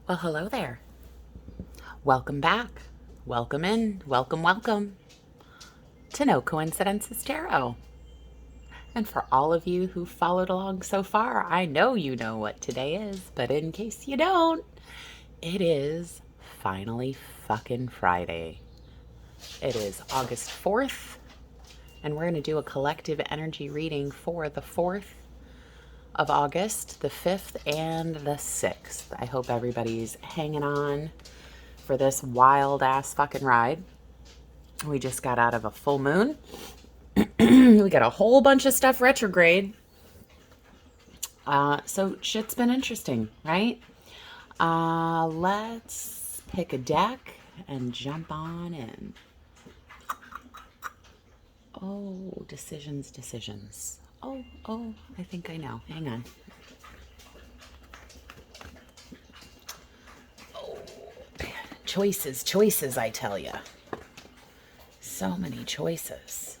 Well, hello there. Welcome back. Welcome in. Welcome to No Coincidences Tarot. And for all of you who followed along so far, I know you know what today is, but in case you don't, it is finally fucking Friday. It is August 4th, and we're going to do a collective energy reading for the 4th of August, the 5th, and the 6th. I hope everybody's hanging on for this wild ass fucking ride. We just got out of a full moon. We got a whole bunch of stuff retrograde. So shit's been interesting, right? Let's pick a deck and jump on in. Oh, decisions. Oh, I think I know. Hang on. Oh, choices, I tell ya. So many choices.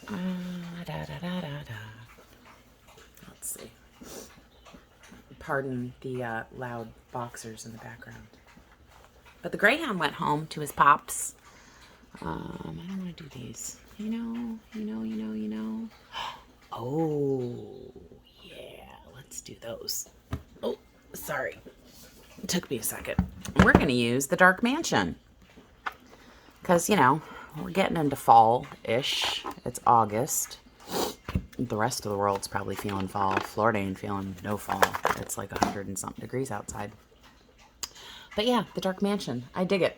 Let's see. Pardon the loud boxers in the background. But the Greyhound went home to his pops. I don't want to do these. You know. Oh, yeah. Let's do those. Oh, sorry. It took me a second. We're going to use the Dark Mansion. Because, we're getting into fall-ish. It's August. The rest of the world's probably feeling fall. Florida ain't feeling no fall. It's like 100 and something degrees outside. But yeah, the Dark Mansion. I dig it.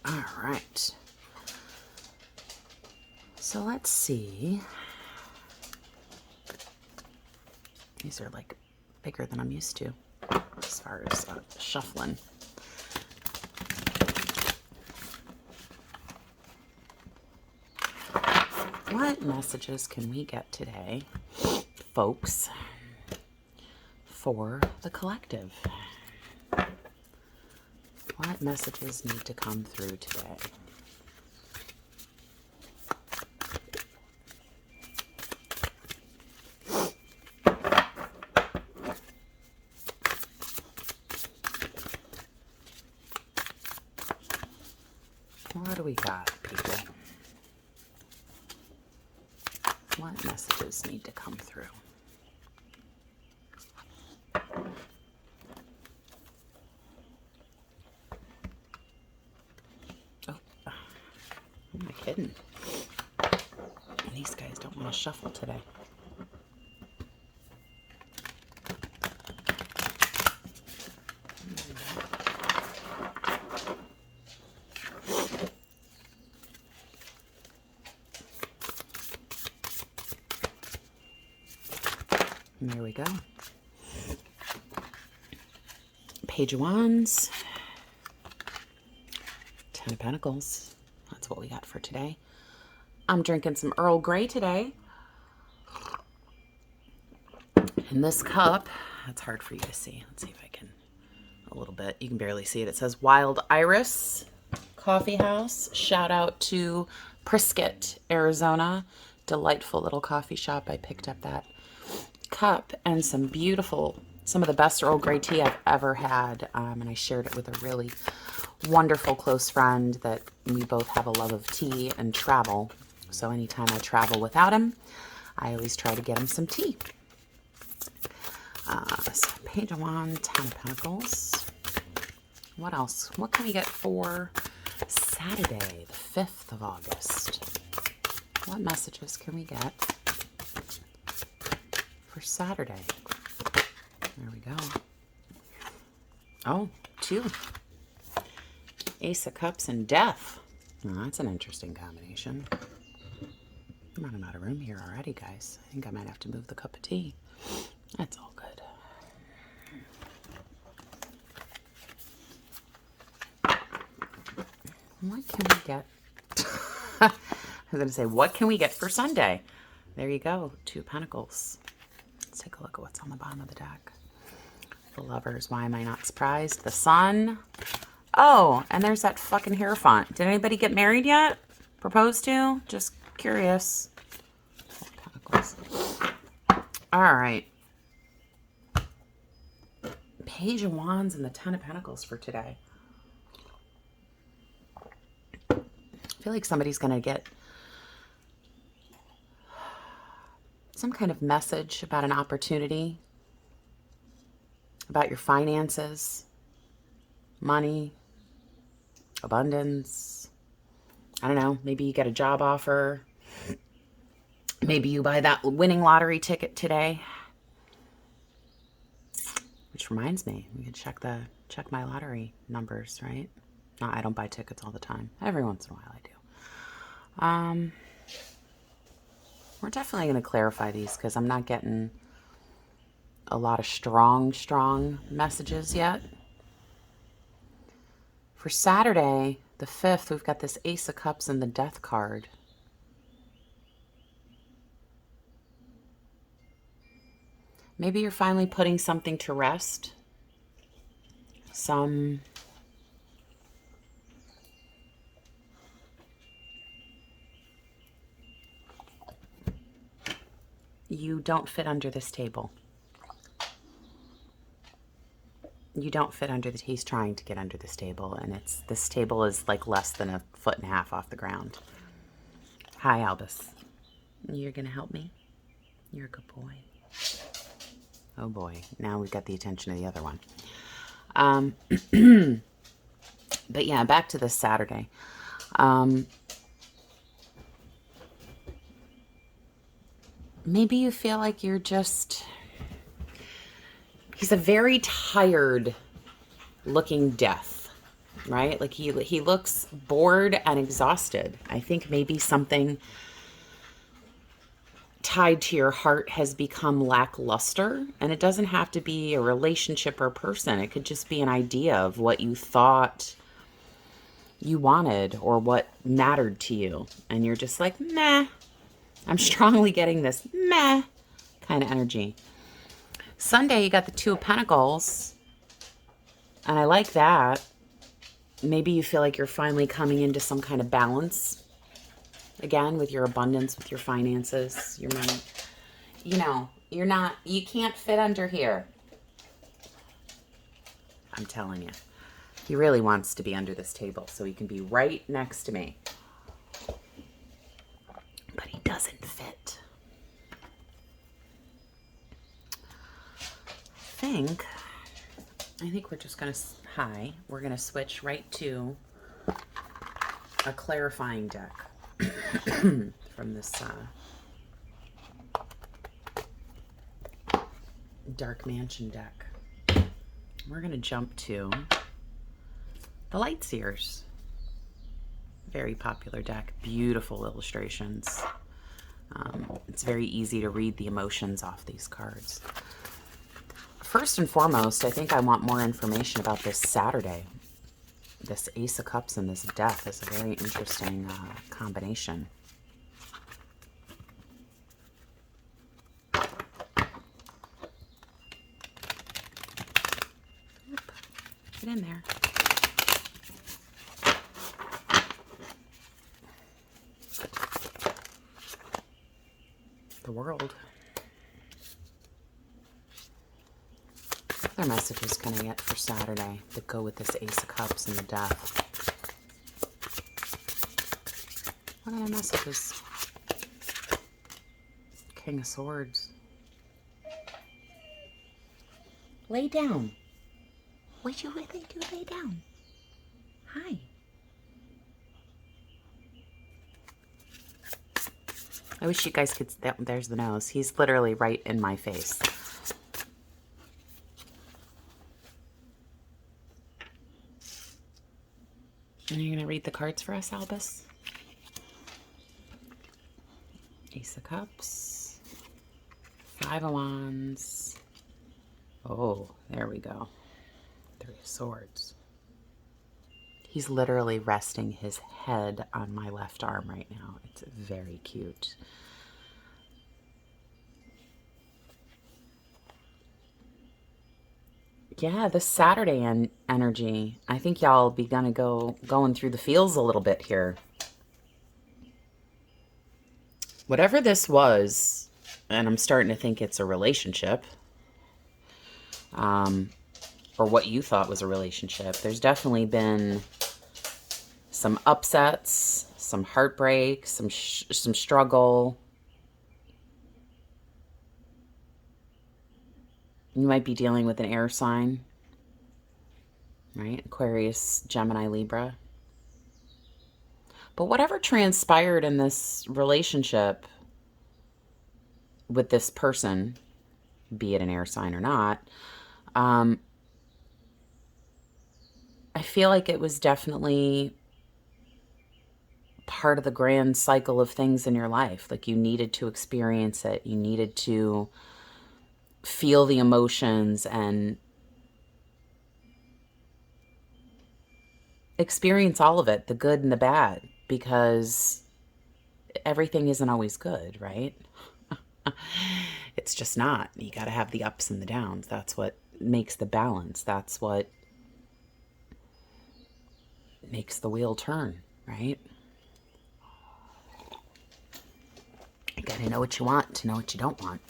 All right. So let's see. These are like bigger than I'm used to as far as shuffling. What messages can we get today, folks, for the collective? What messages need to come through today? What do we got, people? What messages need to come through? Oh, who am I kidding? These guys don't want to shuffle today. And there we go. Page of Wands. 10 of Pentacles. That's what we got for today. I'm drinking some Earl Grey today. In this cup, that's hard for you to see. Let's see if I can, a little bit. You can barely see it. It says Wild Iris Coffee House. Shout out to Prescott, Arizona. Delightful little coffee shop. I picked up that cup and some of the best Earl Grey tea I've ever had. And I shared it with a really wonderful close friend that we both have a love of tea and travel. So anytime I travel without him, I always try to get him some tea. So Page of Wands, 10 of Pentacles. What else? What can we get for Saturday, the 5th of August? What messages can we get for Saturday? There we go. Oh, 2. Ace of Cups and Death. Oh, that's an interesting combination. I'm running out of room here already, guys. I think I might have to move the cup of tea. That's all good. What can we get? I was going to say, what can we get for Sunday? There you go. 2 Pentacles. Let's take a look at what's on the bottom of the deck. The Lovers. Why am I not surprised? The Sun. Oh, and there's that fucking Hierophant. Did anybody get married yet? Proposed to? Just curious. 4 Pentacles. All right. Page of Wands and the Ten of Pentacles for today. I feel like somebody's going to get some kind of message about an opportunity, about your finances, money, abundance. I don't know, maybe you get a job offer. Maybe you buy that winning lottery ticket today. Which reminds me, we could check my lottery numbers, right? No, I don't buy tickets all the time. Every once in a while I do. We're definitely going to clarify these because I'm not getting a lot of strong messages yet. For Saturday, the 5th, we've got this Ace of Cups and the Death card. Maybe you're finally putting something to rest. You don't fit under this table. You don't fit under he's trying to get under this table, and this table is like less than 1.5 feet off the ground. Hi, Albus. You're gonna help me? You're a good boy. Oh boy, now we've got the attention of the other one. But yeah, back to this Saturday. Maybe you feel like you're just... He's a very tired looking death, right? Like he looks bored and exhausted. I think maybe something tied to your heart has become lackluster, and it doesn't have to be a relationship or a person. It could just be an idea of what you thought you wanted or what mattered to you, and you're just like, meh. I'm strongly getting this meh kind of energy. Sunday, you got the Two of Pentacles, and I like that. Maybe you feel like you're finally coming into some kind of balance again with your abundance, with your finances, your money. You know, you can't fit under here. I'm telling you. He really wants to be under this table so he can be right next to me. But he doesn't fit. I think we're just going to, we're going to switch right to a clarifying deck from this Dark Mansion deck. We're going to jump to the Lightseers. Very popular deck. Beautiful illustrations. It's very easy to read the emotions off these cards. First and foremost, I think I want more information about this Saturday. This Ace of Cups and this Death is a very interesting combination. Get in there. The World. What other messages can I get for Saturday that go with this Ace of Cups and the Death? What other messages? King of Swords. Lay down. Would you really do lay down? Hi. I wish you guys could... There's the nose. He's literally right in my face. And you're going to read the cards for us, Albus? Ace of Cups. Five of Wands. Oh, there we go. Three of Swords. He's literally resting his head on my left arm right now. It's very cute. Yeah, this Saturday energy. I think y'all be gonna going through the feels a little bit here. Whatever this was, and I'm starting to think it's a relationship. or what you thought was a relationship. There's definitely been some upsets, some heartbreak, some struggle. You might be dealing with an air sign, right? Aquarius, Gemini, Libra. But whatever transpired in this relationship with this person, be it an air sign or not, I feel like it was definitely part of the grand cycle of things in your life. Like, you needed to experience it. You needed to feel the emotions and experience all of it, the good and the bad, because everything isn't always good, right? It's just not. You got to have the ups and the downs. That's what makes the balance. That's what makes the wheel turn, right? You got to know what you want to know what you don't want.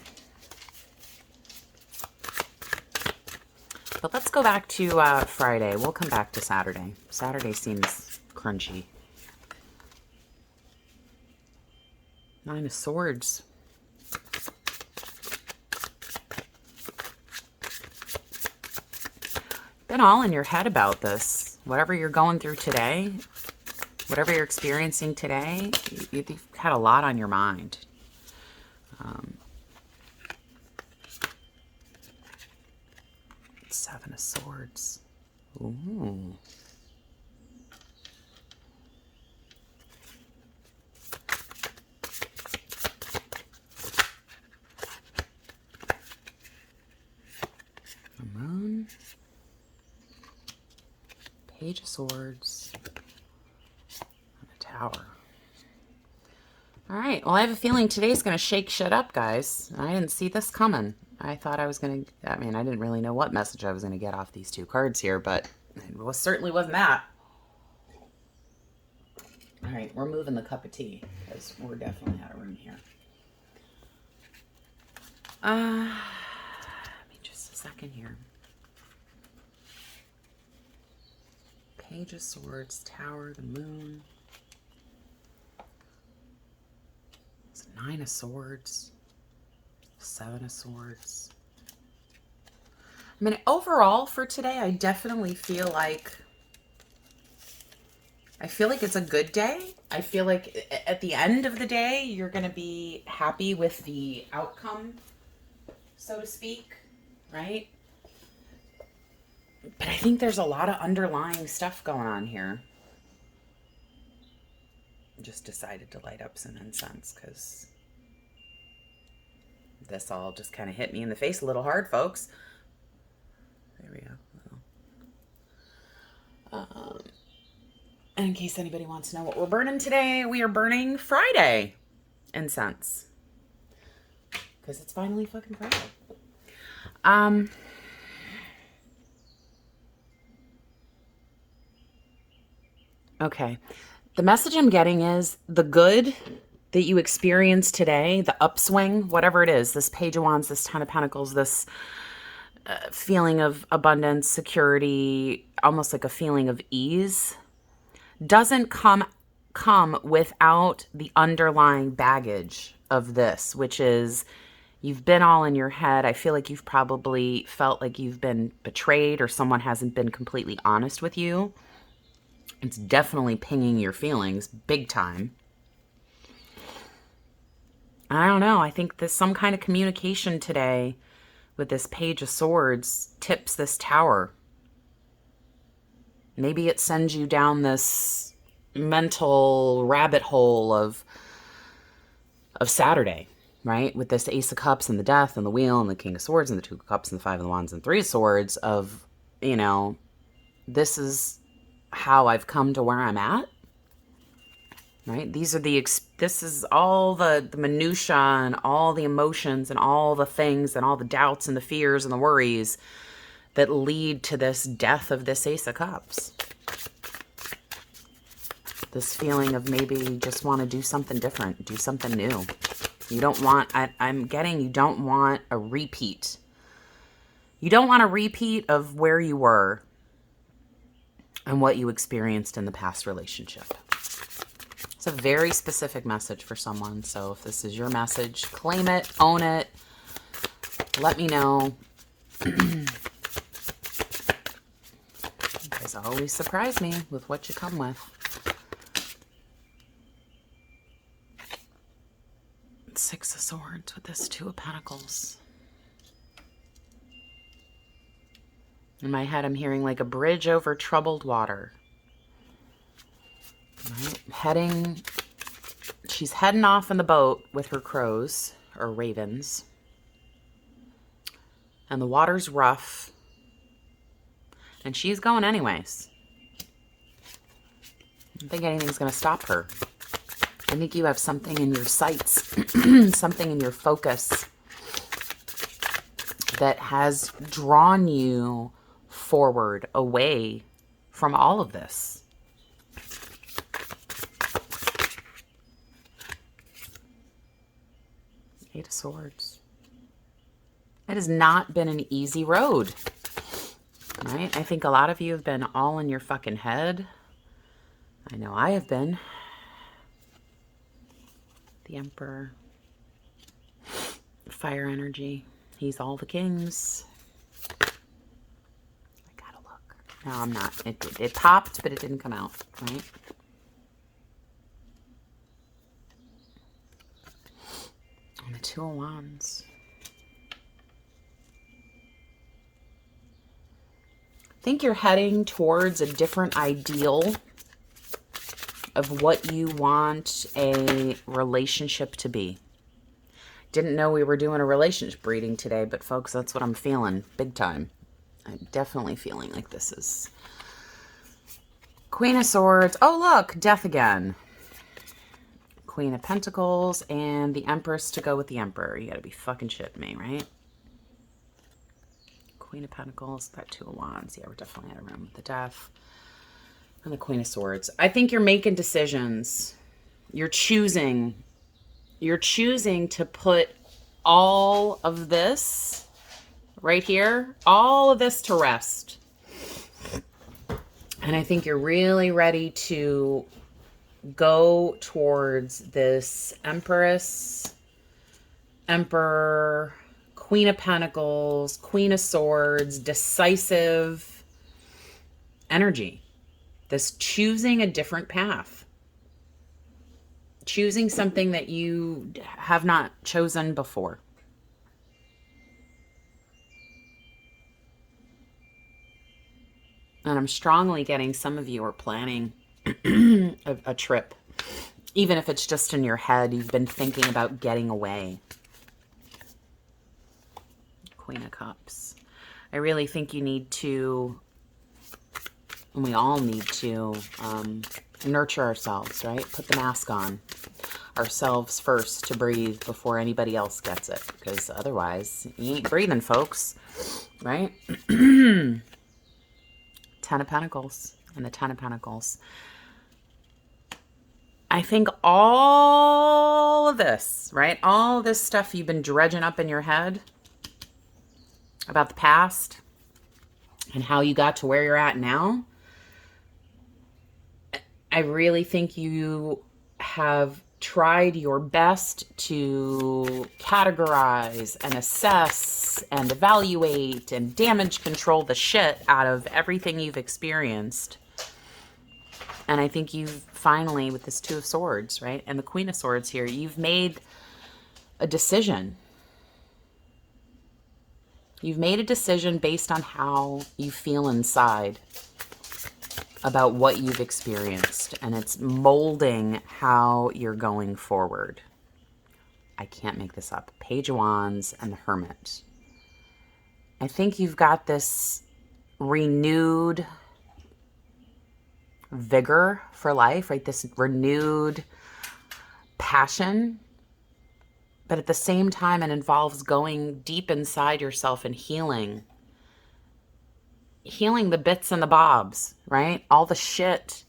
But let's go back to Friday. We'll come back to Saturday. Saturday seems crunchy. Nine of Swords. Been all in your head about this. Whatever you're going through today, whatever you're experiencing today, you've had a lot on your mind. Seven of Swords. Ooh. The Moon. Page of Swords. And a Tower. All right. Well, I have a feeling today's going to shake shit up, guys. I didn't see this coming. I thought I was going to... I mean, I didn't really know what message I was going to get off these two cards here, but it certainly wasn't that. All right. We're moving the cup of tea because we're definitely out of room here. Let me just a second here. Page of Swords, Tower, the Moon. It's Nine of Swords, Seven of Swords. I mean, overall for today, I definitely feel like it's a good day. I feel like at the end of the day, you're going to be happy with the outcome, so to speak, right? But I think there's a lot of underlying stuff going on here. Just decided to light up some incense because this all just kind of hit me in the face a little hard, folks. There we go. In case anybody wants to know what we're burning today, we are burning Friday incense because it's finally fucking Friday. Okay. The message I'm getting is the good that you experience today, the upswing, whatever it is, this Page of Wands, this Ten of Pentacles, this feeling of abundance, security, almost like a feeling of ease, doesn't come without the underlying baggage of this, which is you've been all in your head. I feel like you've probably felt like you've been betrayed or someone hasn't been completely honest with you. It's definitely pinging your feelings big time. I don't know. I think there's some kind of communication today with this Page of Swords tips this tower. Maybe it sends you down this mental rabbit hole of Saturday, right? With this Ace of Cups and the Death and the Wheel and the King of Swords and the Two of Cups and the Five of Wands and Three of Swords of, you know, this is how I've come to where I'm at, right? This is all the minutia and all the emotions and all the things and all the doubts and the fears and the worries that lead to this death of this Ace of Cups. This feeling of maybe you just want to do something different, do something new. You don't want, I'm getting, you don't want a repeat. You don't want a repeat of where you were and what you experienced in the past relationship. It's a very specific message for someone. So if this is your message, claim it, own it. Let me know. You guys always surprise me with what you come with. Six of Swords with this Two of Pentacles. In my head, I'm hearing like a bridge over troubled water. Right? She's heading off in the boat with her crows, or ravens. And the water's rough. And she's going anyways. I don't think anything's going to stop her. I think you have something in your sights, something in your focus that has drawn you forward, away from all of this. Eight of Swords. It has not been an easy road, right? I think a lot of you have been all in your fucking head. I know I have been. The Emperor. Fire energy. He's all the kings. I gotta look. No, I'm not. It popped, but it didn't come out, right? And the Two of Wands. I think you're heading towards a different ideal of what you want a relationship to be. Didn't know we were doing a relationship reading today, but folks, that's what I'm feeling big time. I'm definitely feeling like this is Queen of Swords. Oh, look, Death again. Queen of Pentacles and the Empress to go with the Emperor. You gotta be fucking shitting me, right? Queen of Pentacles, that Two of Wands. Yeah, we're definitely out of room with the Death. And the Queen of Swords. I think you're making decisions. You're choosing to put all of this right here, all of this to rest. And I think you're really ready to go towards this Empress, Emperor, Queen of Pentacles, Queen of Swords, decisive energy. This choosing a different path. Choosing something that you have not chosen before. And I'm strongly getting some of you are planning a trip. Even if it's just in your head, you've been thinking about getting away. Queen of Cups. I really think you need to, and we all need to, nurture ourselves, right? Put the mask on ourselves first to breathe before anybody else gets it. Because otherwise, you ain't breathing, folks. Right? Ten of Pentacles and the Ten of Pentacles. I think all of this, right? All this stuff you've been dredging up in your head about the past and how you got to where you're at now. I really think you have tried your best to categorize and assess and evaluate and damage control the shit out of everything you've experienced. And I think you've finally, with this Two of Swords, right, and the Queen of Swords here, you've made a decision. You've made a decision based on how you feel inside about what you've experienced, and it's molding how you're going forward. I can't make this up. Page of Wands and the Hermit. I think you've got this renewed vigor for life, right? This renewed passion, but at the same time, it involves going deep inside yourself and healing the bits and the bobs, right? All the shit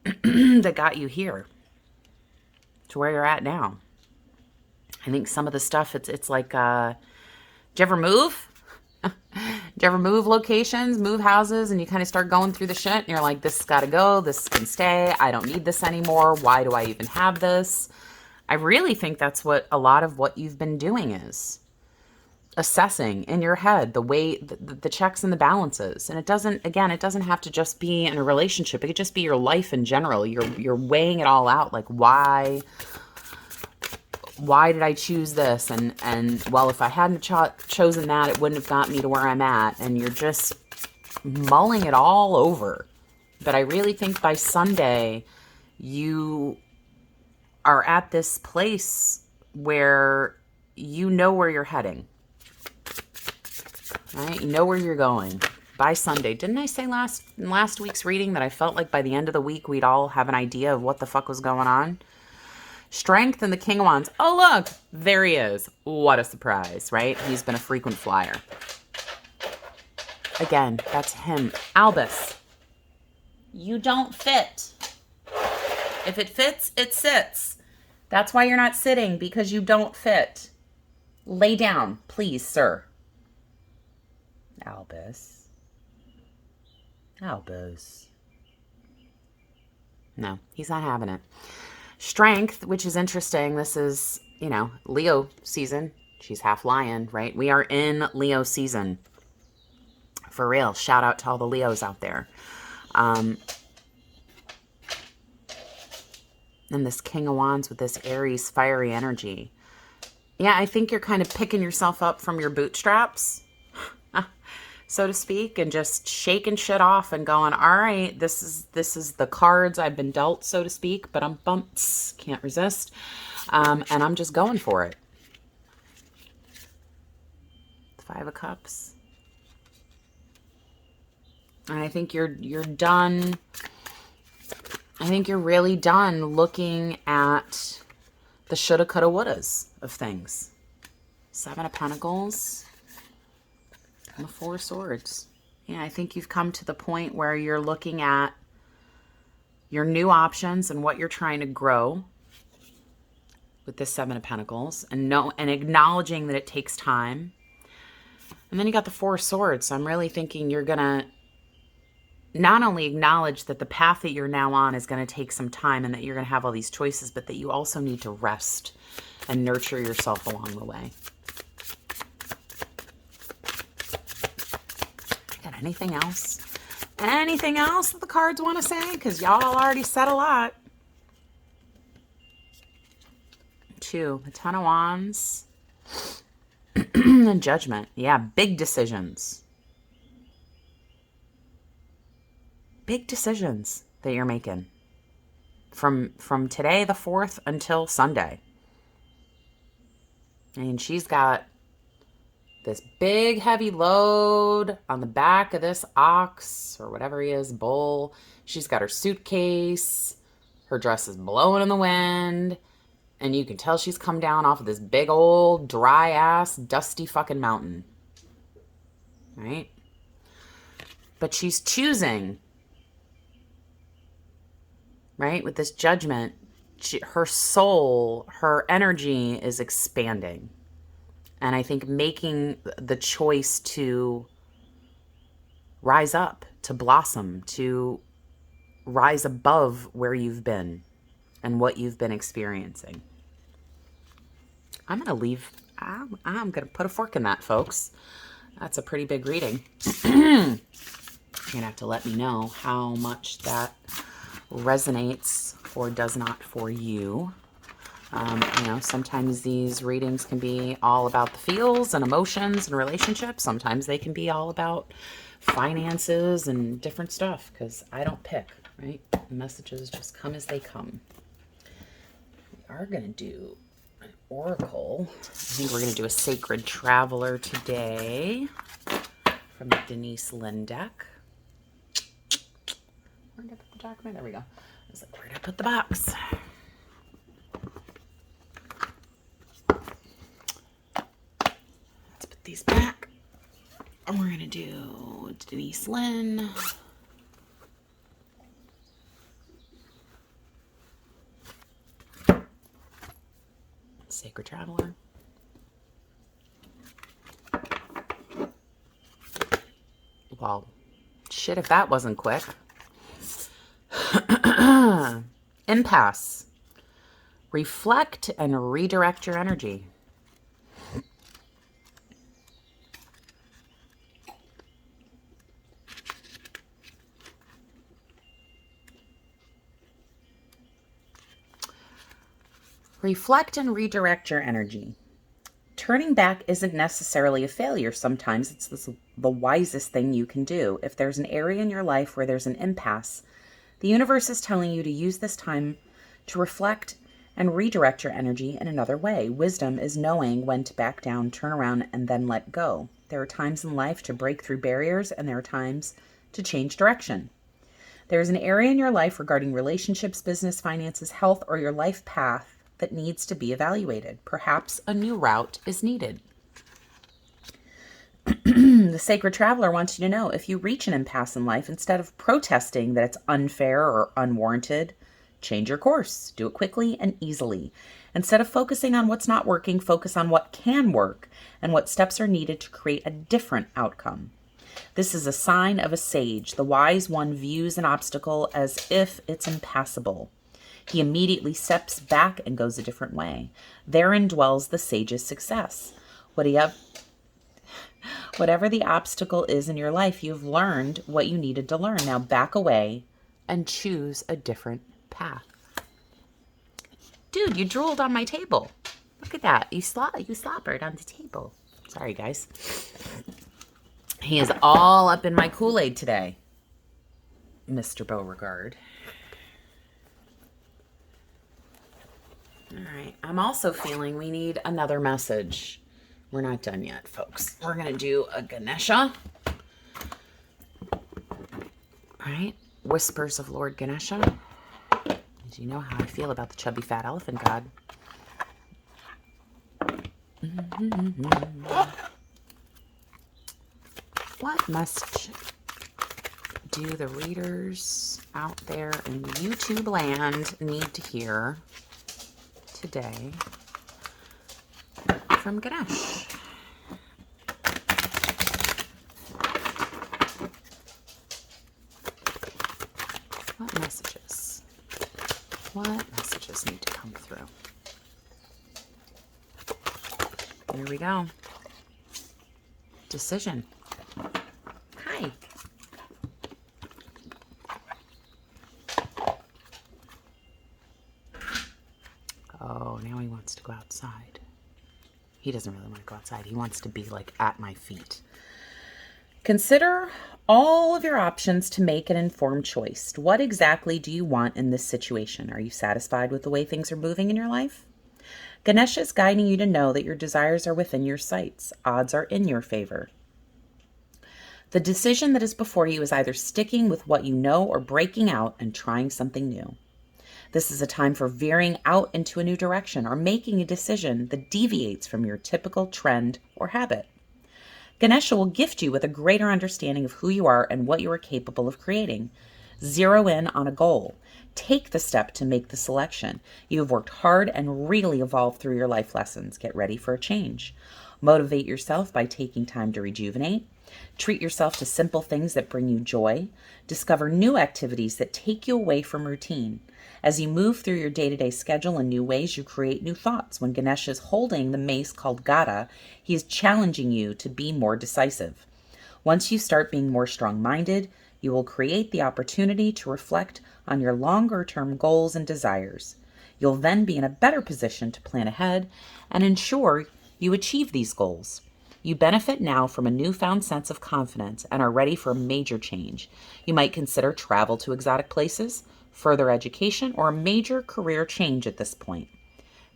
that got you here to where you're at now. I think some of the stuff, it's like, did you ever move? Do you ever move locations, move houses, and you kind of start going through the shit and you're like, this has got to go, this can stay, I don't need this anymore, why do I even have this? I really think that's what a lot of what you've been doing is. Assessing in your head the way, the checks and the balances. And it doesn't have to just be in a relationship. It could just be your life in general. You're weighing it all out. Like, why did I choose this? And well, if I hadn't chosen that, it wouldn't have got me to where I'm at. And you're just mulling it all over. But I really think by Sunday, you are at this place where you know where you're heading. Right? You know where you're going by Sunday. Didn't I say in last week's reading that I felt like by the end of the week, we'd all have an idea of what the fuck was going on? Strength and the King of Wands. Oh, look, there he is. What a surprise, right? He's been a frequent flyer. Again, that's him. Albus, you don't fit. If it fits, it sits. That's why you're not sitting, because you don't fit. Lay down, please, sir. Albus. No, he's not having it. Strength, which is interesting. This is, Leo season. She's half lion, right? We are in Leo season. For real. Shout out to all the Leos out there. And this King of Wands with this Aries fiery energy. Yeah, I think you're kind of picking yourself up from your bootstraps, so to speak, and just shaking shit off and going, all right, this is the cards I've been dealt, so to speak, but I'm bumped, can't resist, and I'm just going for it. 5 of Cups. And I think you're done. I think you're really done looking at the shoulda, coulda, wouldas of things. 7 of Pentacles. And the 4 of Swords. Yeah, I think you've come to the point where you're looking at your new options and what you're trying to grow with this 7 of Pentacles, and acknowledging that it takes time. And then you got the 4 of Swords. So I'm really thinking you're gonna not only acknowledge that the path that you're now on is going to take some time and that you're going to have all these choices, but that you also need to rest and nurture yourself along the way. Got anything else? Anything else that the cards want to say? Because y'all already said a lot. 2, the 10 of Wands. And Judgment. Yeah, big decisions. Big decisions that you're making. From today, the 4th, until Sunday. And she's got this big heavy load on the back of this ox, or whatever he is, bull. She's got her suitcase. Her dress is blowing in the wind. And you can tell she's come down off of this big old dry ass dusty fucking mountain. Right? But she's choosing, right? With this Judgment, her soul, her energy is expanding. And I think making the choice to rise up, to blossom, to rise above where you've been and what you've been experiencing. I'm going to put a fork in that, folks. That's a pretty big reading. You're going to have to let me know how much that resonates or does not for you. Sometimes these readings can be all about the feels and emotions and relationships. Sometimes they can be all about finances and different stuff, because I don't pick, right? Messages just come as they come. We are going to do an oracle. I think we're going to do a Sacred Traveler today from the Denise Lynn deck. Where did I put the document? There we go. I was like, where did I put the box? Let's put these back. And we're going to do Denise Lynn. Sacred Traveler. Well, shit, if that wasn't quick. Impasse. Reflect and redirect your energy. Reflect and redirect your energy. Turning back isn't necessarily a failure. Sometimes it's the wisest thing you can do. If there's an area in your life where there's an impasse, the universe is telling you to use this time to reflect and redirect your energy in another way. Wisdom is knowing when to back down, turn around, and then let go. There are times in life to break through barriers, and there are times to change direction. There is an area in your life regarding relationships, business, finances, health, or your life path that needs to be evaluated. Perhaps a new route is needed. The Sacred Traveler wants you to know, if you reach an impasse in life, instead of protesting that it's unfair or unwarranted, change your course. Do it quickly and easily. Instead of focusing on what's not working, focus on what can work and what steps are needed to create a different outcome. This is a sign of a sage. The wise one views an obstacle as if it's impassable. He immediately steps back and goes a different way. Therein dwells the sage's success. Whatever the obstacle is in your life, you've learned what you needed to learn. Now back away and choose a different path. Dude, you drooled on my table. Look at that. You slobbered on the table. Sorry, guys. He is all up in my Kool-Aid today, Mr. Beauregard. All right. I'm also feeling we need another message. We're not done yet, folks. We're going to do a Ganesha. All right. Whispers of Lord Ganesha. As you know how I feel about the chubby fat elephant god. What must do the readers out there in YouTube land need to hear today from Ganesh? What messages? What messages need to come through? Here we go. Decision. Hi. Oh, now he wants to go outside. He doesn't really want to go outside. He wants to be like at my feet. Consider all of your options to make an informed choice. What exactly do you want in this situation? Are you satisfied with the way things are moving in your life? Ganesh is guiding you to know that your desires are within your sights. Odds are in your favor. The decision that is before you is either sticking with what you know or breaking out and trying something new. This is a time for veering out into a new direction or making a decision that deviates from your typical trend or habit. Ganesha will gift you with a greater understanding of who you are and what you are capable of creating. Zero in on a goal. Take the step to make the selection. You have worked hard and really evolved through your life lessons. Get ready for a change. Motivate yourself by taking time to rejuvenate. Treat yourself to simple things that bring you joy. Discover new activities that take you away from routine. As you move through your day-to-day schedule in new ways, you create new thoughts. When Ganesh is holding the mace called Gada, he is challenging you to be more decisive. Once you start being more strong-minded, you will create the opportunity to reflect on your longer-term goals and desires. You'll then be in a better position to plan ahead and ensure you achieve these goals. You benefit now from a newfound sense of confidence and are ready for a major change. You might consider travel to exotic places, further education, or a major career change at this point.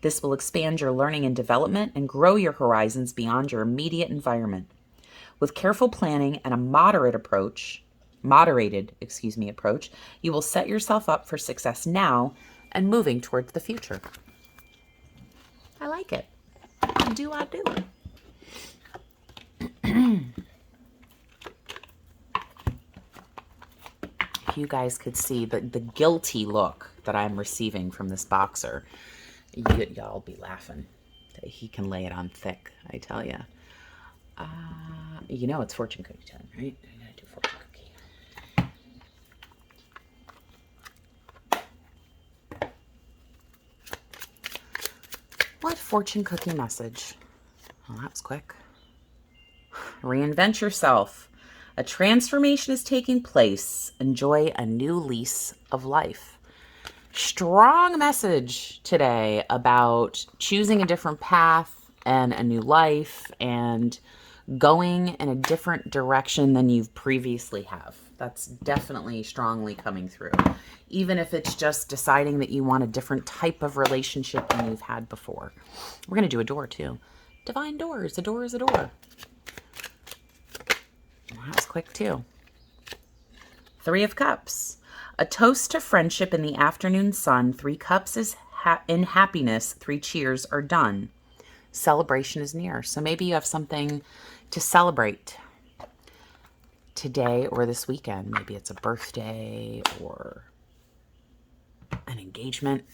This will expand your learning and development and grow your horizons beyond your immediate environment. With careful planning and a moderated approach, you will set yourself up for success now and moving towards the future. I like it. I do. If you guys could see the guilty look that I'm receiving from this boxer, y'all be laughing. He can lay it on thick, I tell you. You know it's fortune cookie time, right? I gotta do fortune cookie message. Well, that was quick. Reinvent yourself. A transformation is taking place. Enjoy a new lease of life. Strong message today about choosing a different path and a new life and going in a different direction than you've previously have. That's definitely strongly coming through. Even if it's just deciding that you want a different type of relationship than you've had before. We're going to do a door too. Divine doors. A door is a door. That was quick too. 3 of Cups. A toast to friendship in the afternoon sun. 3 cups is in happiness. 3 cheers are done. Celebration is near. So maybe you have something to celebrate today or this weekend. Maybe it's a birthday or an engagement.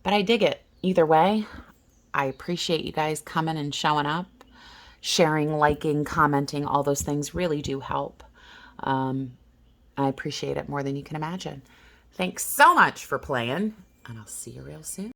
But I dig it. Either way, I appreciate you guys coming and showing up. Sharing, liking, commenting, all those things really do help. I appreciate it more than you can imagine. Thanks so much for playing, and I'll see you real soon.